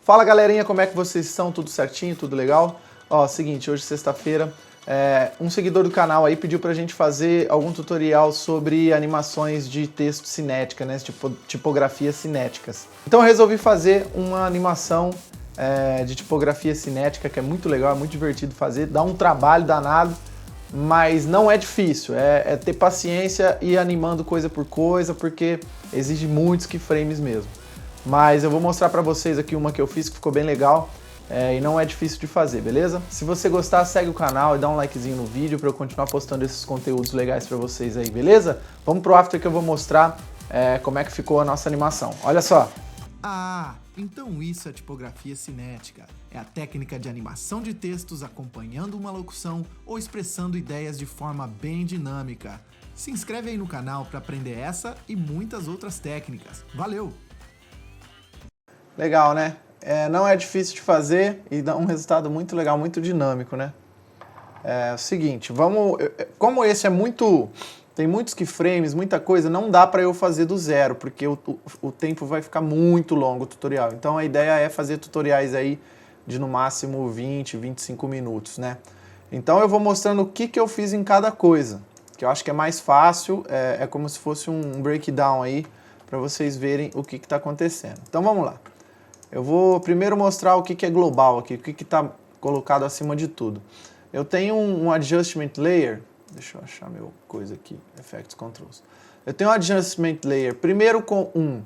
Fala galerinha, como é que vocês estão? Tudo certinho? Tudo legal? Ó, seguinte, hoje sexta-feira, um seguidor do canal aí pediu pra gente fazer algum tutorial sobre animações de texto cinética, né? Tipografias cinéticas. Então eu resolvi fazer uma animação de tipografia cinética que é muito legal, é muito divertido fazer, dá um trabalho danado, mas não é difícil, é ter paciência e ir animando coisa por coisa, porque exige muitos keyframes mesmo. Mas eu vou mostrar pra vocês aqui uma que eu fiz que ficou bem legal e não é difícil de fazer, beleza? Se você gostar, segue o canal e dá um likezinho no vídeo pra eu continuar postando esses conteúdos legais pra vocês aí, beleza? Vamos pro after que eu vou mostrar como é que ficou a nossa animação. Olha só! Ah, então isso é tipografia cinética. É a técnica de animação de textos acompanhando uma locução ou expressando ideias de forma bem dinâmica. Se inscreve aí no canal para aprender essa e muitas outras técnicas. Valeu! Legal, né? Não é difícil de fazer e dá um resultado muito legal, muito dinâmico, né? É o seguinte, como esse tem muitos keyframes, muita coisa, não dá para eu fazer do zero, porque o tempo vai ficar muito longo o tutorial. Então a ideia é fazer tutoriais aí de no máximo 20, 25 minutos, né? Então eu vou mostrando o que eu fiz em cada coisa, que eu acho que é mais fácil, é como se fosse um breakdown aí, para vocês verem o que está acontecendo. Então vamos lá. Eu vou primeiro mostrar o que é global aqui, o que está colocado acima de tudo. Eu tenho um Adjustment Layer, deixa eu achar meu coisa aqui, Effects Controls. Eu tenho um Adjustment Layer, primeiro com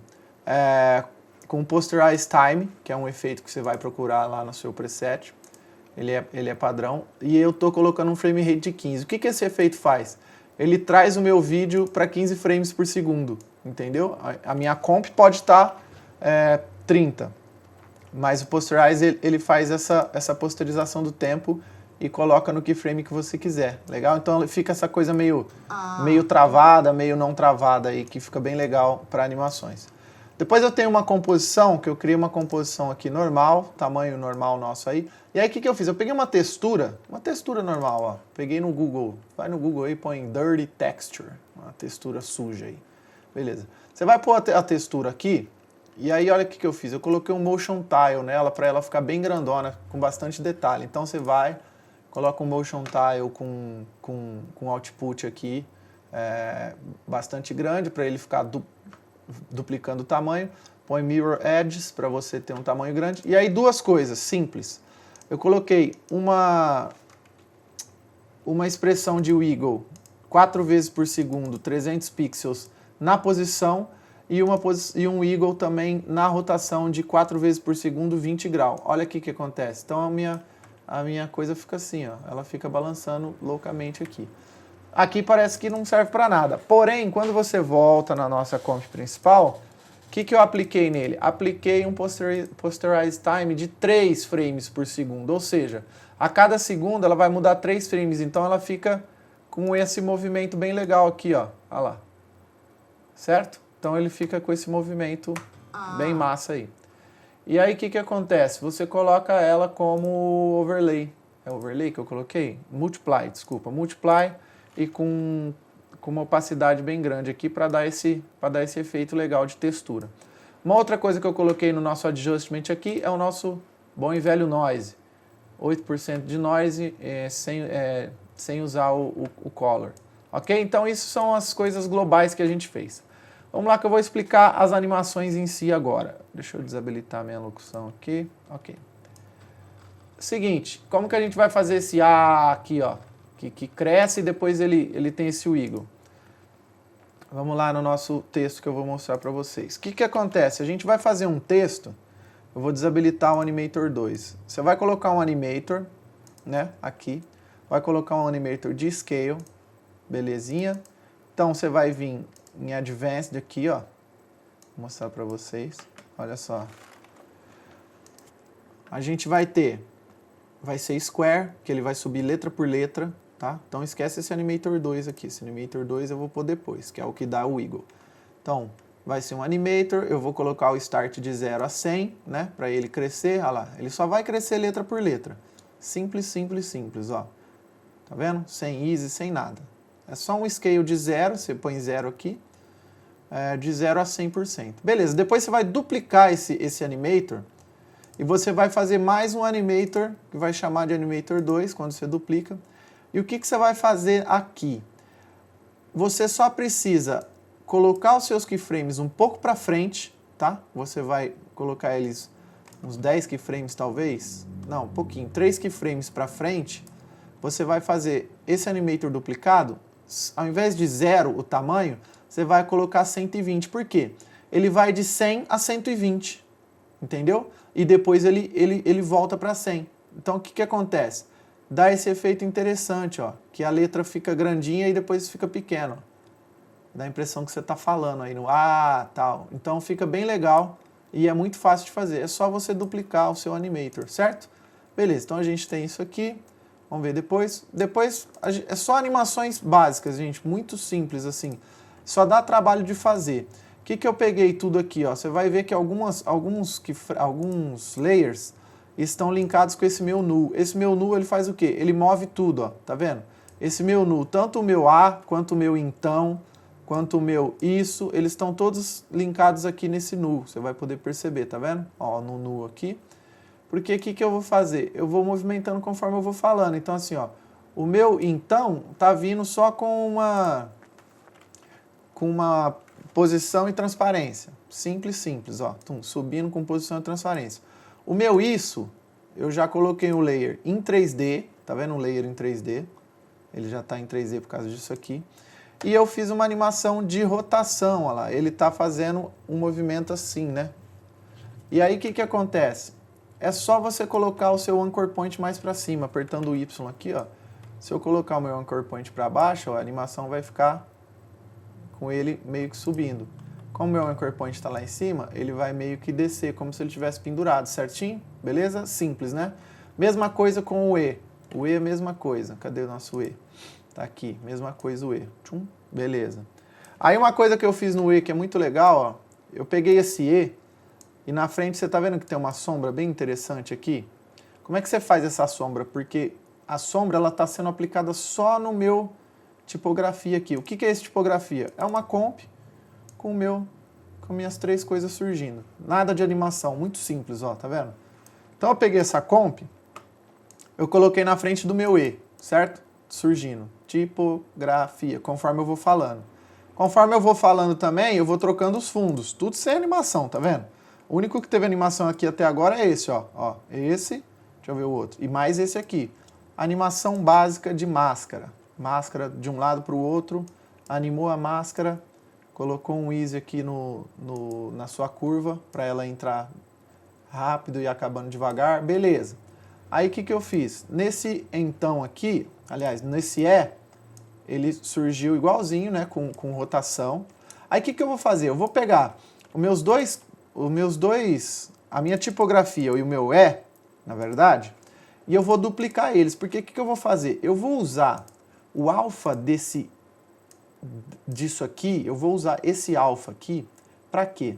Posterize Time, que é um efeito que você vai procurar lá no seu preset. Ele é padrão. E eu estou colocando um frame rate de 15. O que esse efeito faz? Ele traz o meu vídeo para 15 frames por segundo, entendeu? A minha comp pode estar 30. Mas o Posterize, ele faz essa posterização do tempo e coloca no keyframe que você quiser, legal? Então fica essa coisa meio travada, meio não travada aí, que fica bem legal para animações. Depois eu tenho uma composição, que eu criei uma composição aqui normal, tamanho normal nosso aí. E aí o que eu fiz? Eu peguei uma textura normal, ó. Peguei no Google, vai no Google aí, põe Dirty Texture, uma textura suja aí. Beleza. Você vai pôr a textura aqui. E aí, olha o que eu fiz. Eu coloquei um Motion Tile nela para ela ficar bem grandona, com bastante detalhe. Então você vai, coloca um Motion Tile com output aqui, bastante grande, para ele ficar duplicando o tamanho. Põe Mirror Edges para você ter um tamanho grande. E aí, duas coisas simples. Eu coloquei uma expressão de wiggle 4 vezes por segundo, 300 pixels na posição, e um wiggle também na rotação de 4 vezes por segundo, 20 graus. Olha aqui o que acontece. Então a minha coisa fica assim, ó. Ela fica balançando loucamente aqui. Aqui parece que não serve para nada. Porém, quando você volta na nossa comp principal, o que eu apliquei nele? Apliquei um Posterize Time de 3 frames por segundo. Ou seja, a cada segundo ela vai mudar 3 frames. Então ela fica com esse movimento bem legal aqui, ó. Olha lá. Certo? Então ele fica com esse movimento bem massa aí. E aí o que acontece? Você coloca ela como overlay. É overlay que eu coloquei? Multiply, desculpa. Multiply e com uma opacidade bem grande aqui para dar esse efeito legal de textura. Uma outra coisa que eu coloquei no nosso adjustment aqui é o nosso bom e velho noise. 8% de noise sem usar o color. Ok? Então isso são as coisas globais que a gente fez. Vamos lá que eu vou explicar as animações em si agora. Deixa eu desabilitar minha locução aqui. Ok. Seguinte, como que a gente vai fazer esse A aqui, ó? Que cresce e depois ele tem esse wiggle. Vamos lá no nosso texto que eu vou mostrar para vocês. O que acontece? A gente vai fazer um texto, eu vou desabilitar o Animator 2. Você vai colocar um Animator, né, aqui. Vai colocar um Animator de Scale, belezinha. Então você vai vir em Advanced aqui, ó. Vou mostrar para vocês. Olha só. A gente vai ser Square, que ele vai subir letra por letra, tá? Então esquece esse Animator 2 aqui. Esse Animator 2 eu vou pôr depois, que é o que dá o wiggle. Então, vai ser um Animator, eu vou colocar o Start de 0 a 100, né? Para ele crescer, olha lá. Ele só vai crescer letra por letra. Simples, simples, simples, ó. Tá vendo? Sem easy, sem nada. É só um scale de 0, você põe 0 aqui. De 0 a 100%. Beleza, depois você vai duplicar esse animator E você vai fazer mais um animator, que vai chamar de animator 2, quando você duplica. E o que você vai fazer aqui? Você só precisa colocar os seus keyframes um pouco para frente, tá? Você vai colocar eles uns 10 keyframes talvez. Não, um pouquinho. 3 keyframes para frente. Você vai fazer esse animator duplicado. Ao invés de 0 o tamanho, você vai colocar 120. Por quê? Ele vai de 100 a 120. Entendeu? E depois ele volta para 100. Então, o que acontece? Dá esse efeito interessante, ó, que a letra fica grandinha e depois fica pequena. Dá a impressão que você está falando aí no tal. Então, fica bem legal e é muito fácil de fazer. É só você duplicar o seu animator, certo? Beleza, então a gente tem isso aqui. Vamos ver depois. Depois, é só animações básicas, gente, muito simples assim. Só dá trabalho de fazer. O que eu peguei tudo aqui, ó? Você vai ver que alguns layers estão linkados com esse meu nu. Esse meu nu, ele faz o quê? Ele move tudo, ó. Tá vendo? Esse meu nu, tanto o meu quanto o meu então, quanto o meu isso, eles estão todos linkados aqui nesse nu. Você vai poder perceber, tá vendo? Ó, no nu aqui. Porque o que eu vou fazer? Eu vou movimentando conforme eu vou falando. Então, assim, ó, o meu então tá vindo só com uma posição e transparência. Simples, ó. Subindo com posição e transparência. O meu isso, eu já coloquei um layer em 3D. Tá vendo um layer em 3D? Ele já está em 3D por causa disso aqui. E eu fiz uma animação de rotação, olha lá. Ele está fazendo um movimento assim, né? E aí, o que acontece? É só você colocar o seu anchor point mais para cima, apertando o Y aqui, ó. Se eu colocar o meu anchor point para baixo, ó, a animação vai ficar com ele meio que subindo. Como o meu anchor point está lá em cima, ele vai meio que descer, como se ele tivesse pendurado, certinho? Beleza? Simples, né? Mesma coisa com o E. O E é a mesma coisa. Cadê o nosso E? Tá aqui, mesma coisa o E. Tchum, beleza. Aí uma coisa que eu fiz no E que é muito legal, ó. Eu peguei esse E e na frente você tá vendo que tem uma sombra bem interessante aqui? Como é que você faz essa sombra? Porque a sombra ela tá sendo aplicada só no meu tipografia aqui. O que é esse tipografia? É uma comp com minhas 3 coisas surgindo. Nada de animação, muito simples, ó, tá vendo? Então eu peguei essa comp, eu coloquei na frente do meu E, certo? Surgindo. Tipografia, conforme eu vou falando. Conforme eu vou falando também, eu vou trocando os fundos. Tudo sem animação, tá vendo? O único que teve animação aqui até agora é esse, ó. Esse, deixa eu ver o outro. E mais esse aqui. Animação básica de máscara. Máscara de um lado para o outro. Animou a máscara. Colocou um easy aqui na sua curva para ela entrar rápido e acabando devagar. Beleza. Aí o que eu fiz? Nesse então aqui, aliás, nesse ele surgiu igualzinho, né, com rotação. Aí o que eu vou fazer? Eu vou pegar a minha tipografia e o meu na verdade, e eu vou duplicar eles. Porque o que eu vou fazer? Eu vou usar o alfa disso aqui, eu vou usar esse alfa aqui, para quê?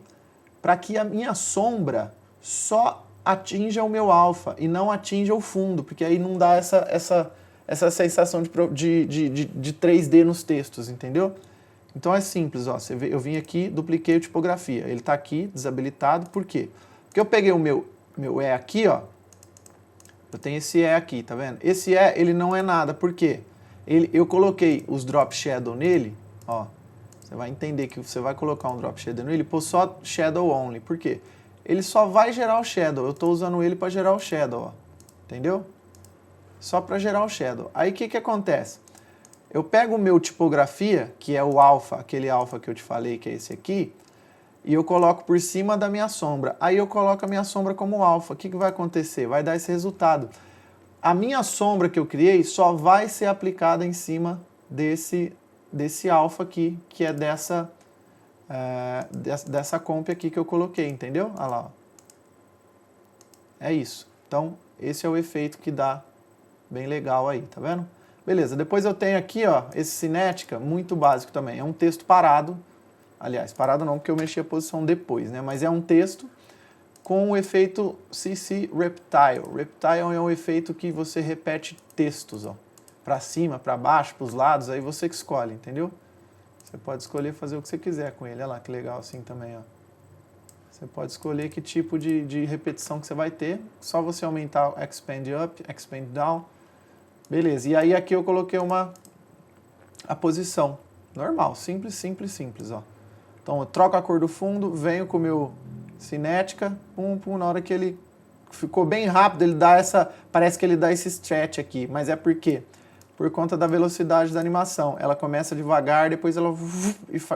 Para que a minha sombra só atinja o meu alfa e não atinja o fundo, porque aí não dá essa sensação de 3D nos textos, entendeu? Então é simples, ó, você vê, eu vim aqui, dupliquei a tipografia, ele está aqui desabilitado, por quê? Porque eu peguei o meu E aqui, ó, eu tenho esse E aqui, tá vendo? Esse E, ele não é nada, por quê? Eu coloquei os drop shadow nele, ó, você vai entender que você vai colocar um drop shadow nele, pôr só shadow only, por quê? Ele só vai gerar o shadow, eu estou usando ele para gerar o shadow, ó, entendeu? Só para gerar o shadow. Aí o que acontece? Eu pego o meu tipografia, que é o alfa, aquele alfa que eu te falei, que é esse aqui, e eu coloco por cima da minha sombra. Aí eu coloco a minha sombra como alfa. O que vai acontecer? Vai dar esse resultado. A minha sombra que eu criei só vai ser aplicada em cima desse alfa aqui, que é dessa comp aqui que eu coloquei, entendeu? Olha lá. Ó. É isso. Então, esse é o efeito que dá bem legal aí, tá vendo? Beleza, depois eu tenho aqui, ó, esse cinética, muito básico também. É um texto parado, aliás, parado não, porque eu mexi a posição depois, né? Mas é um texto com o efeito CC Reptile. Reptile é um efeito que você repete textos, ó, para cima, para baixo, para os lados, aí você que escolhe, entendeu? Você pode escolher fazer o que você quiser com ele. Olha lá, que legal assim também, ó. Você pode escolher que tipo de repetição que você vai ter. Só você aumentar o expand up, expand down. Beleza. E aí aqui eu coloquei a posição. Normal, simples, simples, simples, ó. Então eu troco a cor do fundo, venho com o meu cinética, na hora que ele ficou bem rápido, ele dá parece que ele dá esse stretch aqui, mas é por quê? Por conta da velocidade da animação. Ela começa devagar, depois ela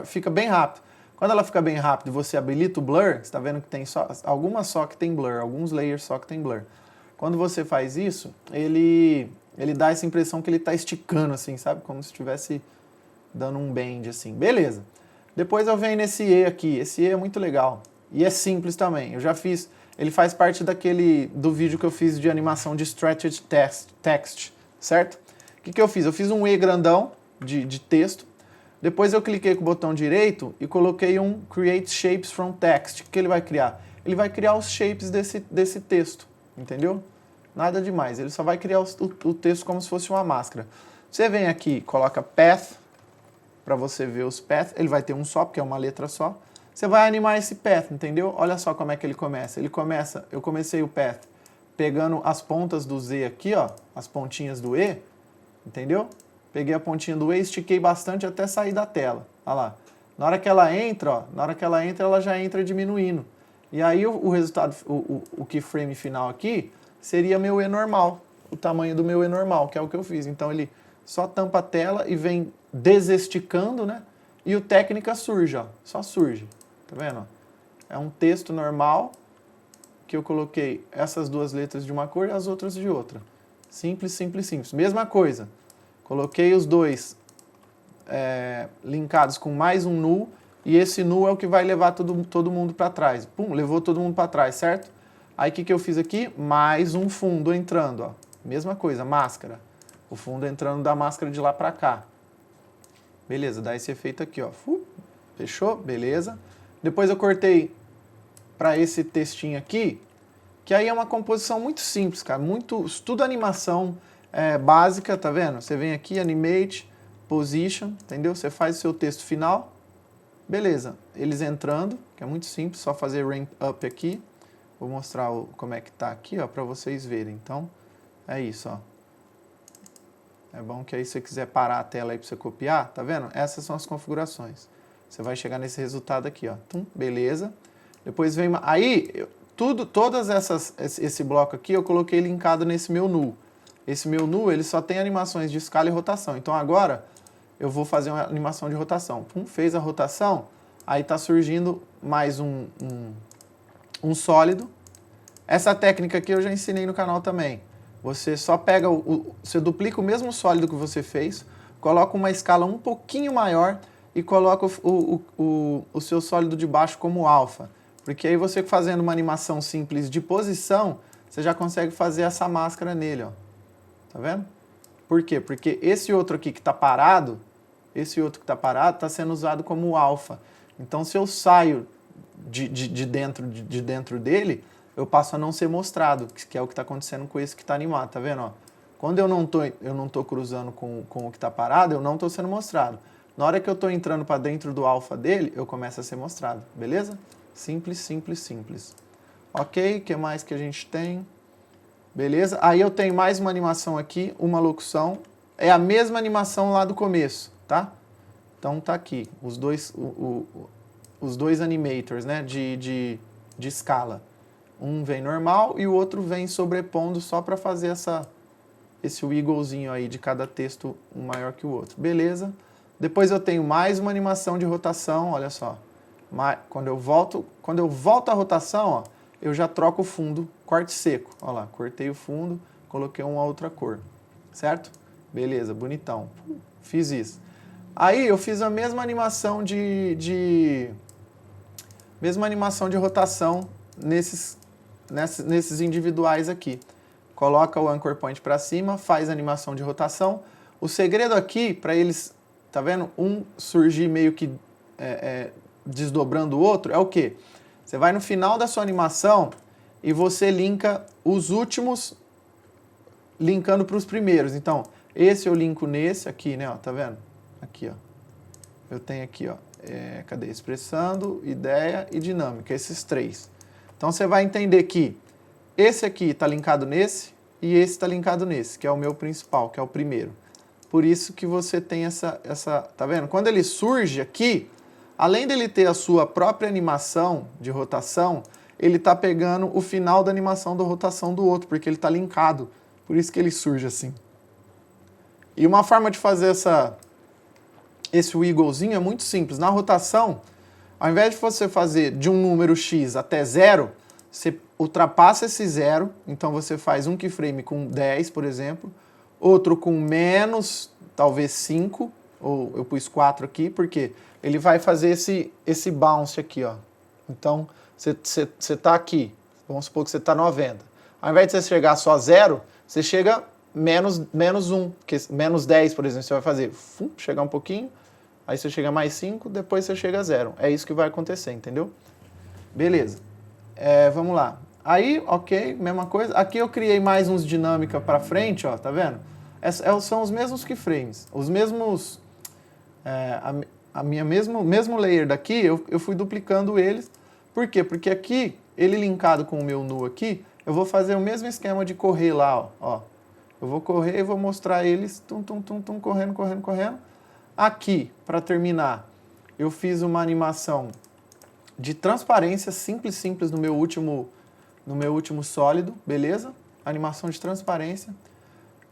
fica bem rápido. Quando ela fica bem rápido e você habilita o blur, você está vendo que tem algumas só que tem blur, alguns layers só que tem blur. Quando você faz isso, ele dá essa impressão que ele está esticando assim, sabe? Como se estivesse dando um bend assim. Beleza. Depois eu venho nesse E aqui. Esse E é muito legal. E é simples também. Eu já fiz... Ele faz parte do vídeo que eu fiz de animação de Stretched Text, certo? O que eu fiz? Eu fiz um E grandão de texto. Depois eu cliquei com o botão direito e coloquei um Create Shapes from Text. O que ele vai criar? Ele vai criar os shapes desse texto, entendeu? Nada demais. Ele só vai criar o texto como se fosse uma máscara. Você vem aqui, coloca Path, para você ver os paths. Ele vai ter um só, porque é uma letra só. Você vai animar esse path, entendeu? Olha só como é que ele começa. Eu comecei o path pegando as pontas do Z aqui, ó, as pontinhas do E, entendeu? Peguei a pontinha do E, estiquei bastante até sair da tela. Olha lá. Na hora que ela entra, ó, ela já entra diminuindo. E aí o resultado, o keyframe final aqui, seria meu E normal, o tamanho do meu E normal, que é o que eu fiz. Então ele só tampa a tela e vem desesticando, né? E o técnica surge, ó, só surge. Tá vendo? É um texto normal que eu coloquei essas duas letras de uma cor e as outras de outra. Simples, simples, simples. Mesma coisa. Coloquei os dois linkados com mais um null e esse null é o que vai levar todo mundo para trás. Pum, levou todo mundo para trás, certo? Aí o que eu fiz aqui? Mais um fundo entrando, ó. Mesma coisa, máscara. O fundo entrando da máscara de lá para cá. Beleza, dá esse efeito aqui, ó. Fechou? Beleza. Depois eu cortei para esse textinho aqui, que aí é uma composição muito simples, cara. Tudo animação básica, tá vendo? Você vem aqui, Animate, Position, entendeu? Você faz o seu texto final. Beleza. Eles entrando, que é muito simples, só fazer Ramp Up aqui. Vou mostrar como é que tá aqui, ó, para vocês verem. Então, é isso, ó. É bom que aí se você quiser parar a tela aí para você copiar, tá vendo? Essas são as configurações. Você vai chegar nesse resultado aqui, ó. Beleza. Depois vem... Aí, esse bloco aqui eu coloquei linkado nesse meu null. Esse meu null, ele só tem animações de escala e rotação. Então agora, eu vou fazer uma animação de rotação. Fez a rotação, aí tá surgindo mais um sólido. Essa técnica aqui eu já ensinei no canal também. Você só pega, você duplica o mesmo sólido que você fez, coloca uma escala um pouquinho maior e coloca o seu sólido de baixo como alfa. Porque aí você fazendo uma animação simples de posição, você já consegue fazer essa máscara nele, ó. Tá vendo? Por quê? Porque esse outro aqui que está parado, está sendo usado como alfa. Então se eu saio de dentro dele, eu passo a não ser mostrado, que é o que está acontecendo com esse que está animado, tá vendo? Ó? Quando eu não tô cruzando com o que está parado, eu não estou sendo mostrado. Na hora que eu estou entrando para dentro do alfa dele, eu começo a ser mostrado, beleza? Simples, simples, simples. Ok, o que mais que a gente tem? Beleza? Aí eu tenho mais uma animação aqui, uma locução. É a mesma animação lá do começo, tá? Então tá aqui, os dois animators, né, de escala. Um vem normal e o outro vem sobrepondo só para fazer esse wigglezinho aí de cada texto um maior que o outro. Beleza? Depois eu tenho mais uma animação de rotação, olha só. Quando eu volto a rotação, ó, eu já troco o fundo, corte seco. Olha lá, cortei o fundo, coloquei uma outra cor. Certo? Beleza, bonitão. Fiz isso. Aí eu fiz a mesma animação mesma animação de rotação nesses individuais aqui. Coloca o anchor point para cima, faz a animação de rotação. O segredo aqui, para eles, tá vendo? Um surgir meio que desdobrando o outro, é o quê? Você vai no final da sua animação e você linka os últimos linkando para os primeiros. Então, esse eu linko nesse aqui, né? Ó, tá vendo? Aqui, ó. Eu tenho aqui, ó. cadê? Expressando, ideia e dinâmica, esses três. Então você vai entender que esse aqui está linkado nesse e esse está linkado nesse, que é o meu principal, que é o primeiro. Por isso que você tem essa, tá vendo? Quando ele surge aqui, além dele ter a sua própria animação de rotação, ele está pegando o final da animação da rotação do outro, porque ele está linkado. Por isso que ele surge assim. E uma forma de fazer esse wigglezinho é muito simples. Na rotação, ao invés de você fazer de um número X até 0, você ultrapassa esse 0, então você faz um keyframe com 10, por exemplo, outro com menos, talvez 5, ou eu pus 4 aqui, porque ele vai fazer esse bounce aqui, ó. Então, você está aqui, vamos supor que você está 90. Ao invés de você chegar só a 0, você chega menos 1, que menos 10, por exemplo, você vai fazer, chegar um pouquinho, aí você chega mais 5, depois você chega a 0. É isso que vai acontecer, entendeu? Beleza. Vamos lá. Aí, ok, mesma coisa. Aqui eu criei mais uns dinâmica para frente, ó, tá vendo? São os mesmos keyframes, os mesmos... mesmo layer daqui, eu fui duplicando eles. Por quê? Porque aqui, ele linkado com o meu nu aqui, eu vou fazer o mesmo esquema de correr lá, ó. Eu vou correr e vou mostrar eles, correndo, correndo, correndo. Aqui, para terminar, eu fiz uma animação de transparência simples no meu último sólido, beleza? Animação de transparência.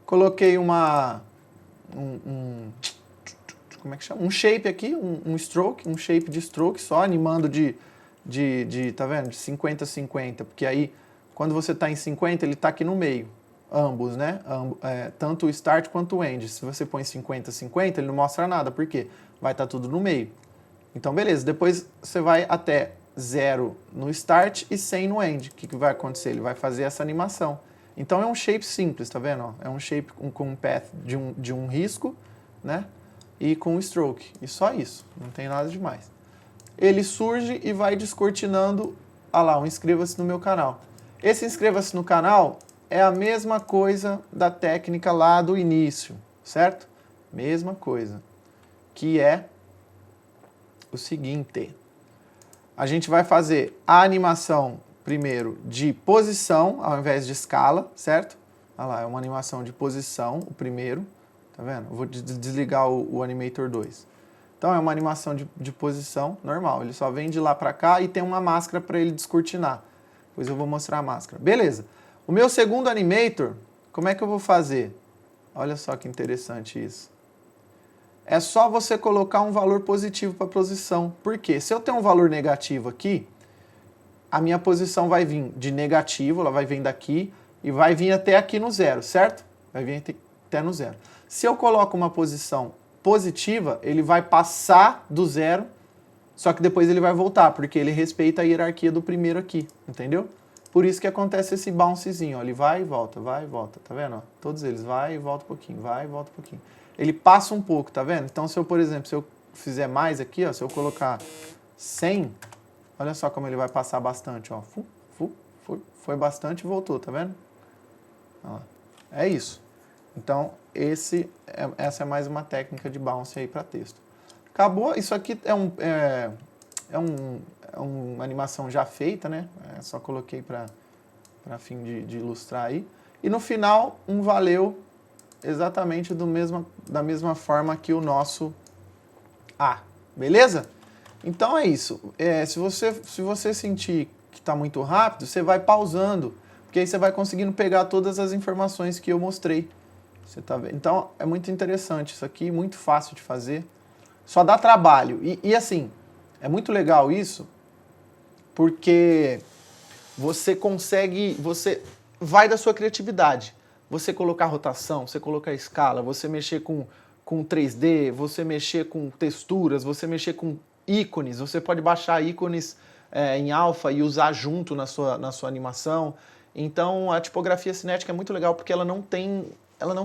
Coloquei como é que chama? Um shape aqui, um stroke, um shape de stroke só, animando tá vendo? De 50 a 50, porque aí, quando você está em 50, ele está aqui no meio, ambos, né? Tanto o start quanto o end. Se você põe 50 a 50, ele não mostra nada, por quê? Vai estar tudo no meio. Então, beleza, depois você vai até 0 no start e 100 no end. O que vai acontecer? Ele vai fazer essa animação. Então, é um shape simples, tá vendo? É um shape com um path de um risco, né? E com um stroke. E só isso, não tem nada demais. Ele surge e vai descortinando, inscreva-se no meu canal. Esse inscreva-se no canal é a mesma coisa da técnica lá do início, certo? Mesma coisa, que é o seguinte. A gente vai fazer a animação primeiro de posição ao invés de escala, certo? Olha lá, é uma animação de posição, o primeiro, tá vendo? Eu vou desligar o Animator 2. Então é uma animação de posição normal, ele só vem de lá para cá e tem uma máscara para ele descortinar. Depois eu vou mostrar a máscara. Beleza. O meu segundo Animator, como é que eu vou fazer? Olha só que interessante isso. É só você colocar um valor positivo para a posição. Por quê? Se eu tenho um valor negativo aqui, a minha posição vai vir de negativo, ela vai vir daqui e vai vir até aqui no 0, certo? Vai vir até no 0. Se eu coloco uma posição positiva, ele vai passar do 0, só que depois ele vai voltar, porque ele respeita a hierarquia do primeiro aqui, entendeu? Por isso que acontece esse bouncezinho, ó, ele vai e volta, tá vendo? Ó, todos eles, vai e volta um pouquinho, vai e volta um pouquinho. Ele passa um pouco, tá vendo? Então, se eu, por exemplo, se eu fizer mais aqui, ó, se eu colocar 100, olha só como ele vai passar bastante, ó. Foi bastante e voltou, tá vendo? Ó, é isso. Então, essa é mais uma técnica de bounce aí para texto. Acabou. Isso aqui é uma animação já feita, né? Só coloquei para fim de ilustrar aí. E no final, um valeu exatamente da mesma forma que o nosso A. Beleza? Então é isso. Se você sentir que está muito rápido, você vai pausando, porque aí você vai conseguindo pegar todas as informações que eu mostrei. Você tá vendo? Então é muito interessante isso aqui, muito fácil de fazer. Só dá trabalho. E assim, é muito legal isso, porque você vai da sua criatividade. Você colocar rotação, você colocar escala, você mexer com 3D, você mexer com texturas, você mexer com ícones, você pode baixar ícones em alfa e usar junto na sua animação. Então a tipografia cinética é muito legal porque ela não tem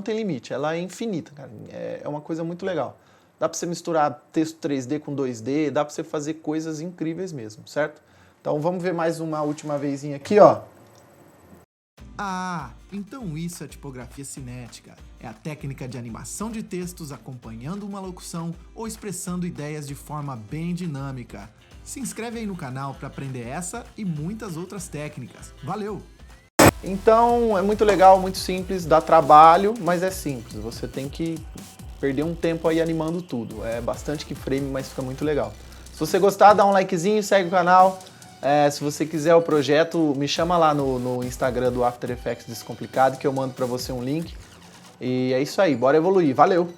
limite, ela é infinita, cara. É uma coisa muito legal. Dá para você misturar texto 3D com 2D, dá para você fazer coisas incríveis mesmo, certo? Então vamos ver mais uma última vezinha aqui, ó. Ah, então isso é tipografia cinética. É a técnica de animação de textos acompanhando uma locução ou expressando ideias de forma bem dinâmica. Se inscreve aí no canal para aprender essa e muitas outras técnicas. Valeu! Então é muito legal, muito simples, dá trabalho, mas é simples. Você tem que perder um tempo aí animando tudo. É bastante keyframe, mas fica muito legal. Se você gostar, dá um likezinho, segue o canal. Se você quiser o projeto, me chama lá no Instagram do After Effects Descomplicado que eu mando para você um link. E é isso aí, bora evoluir. Valeu!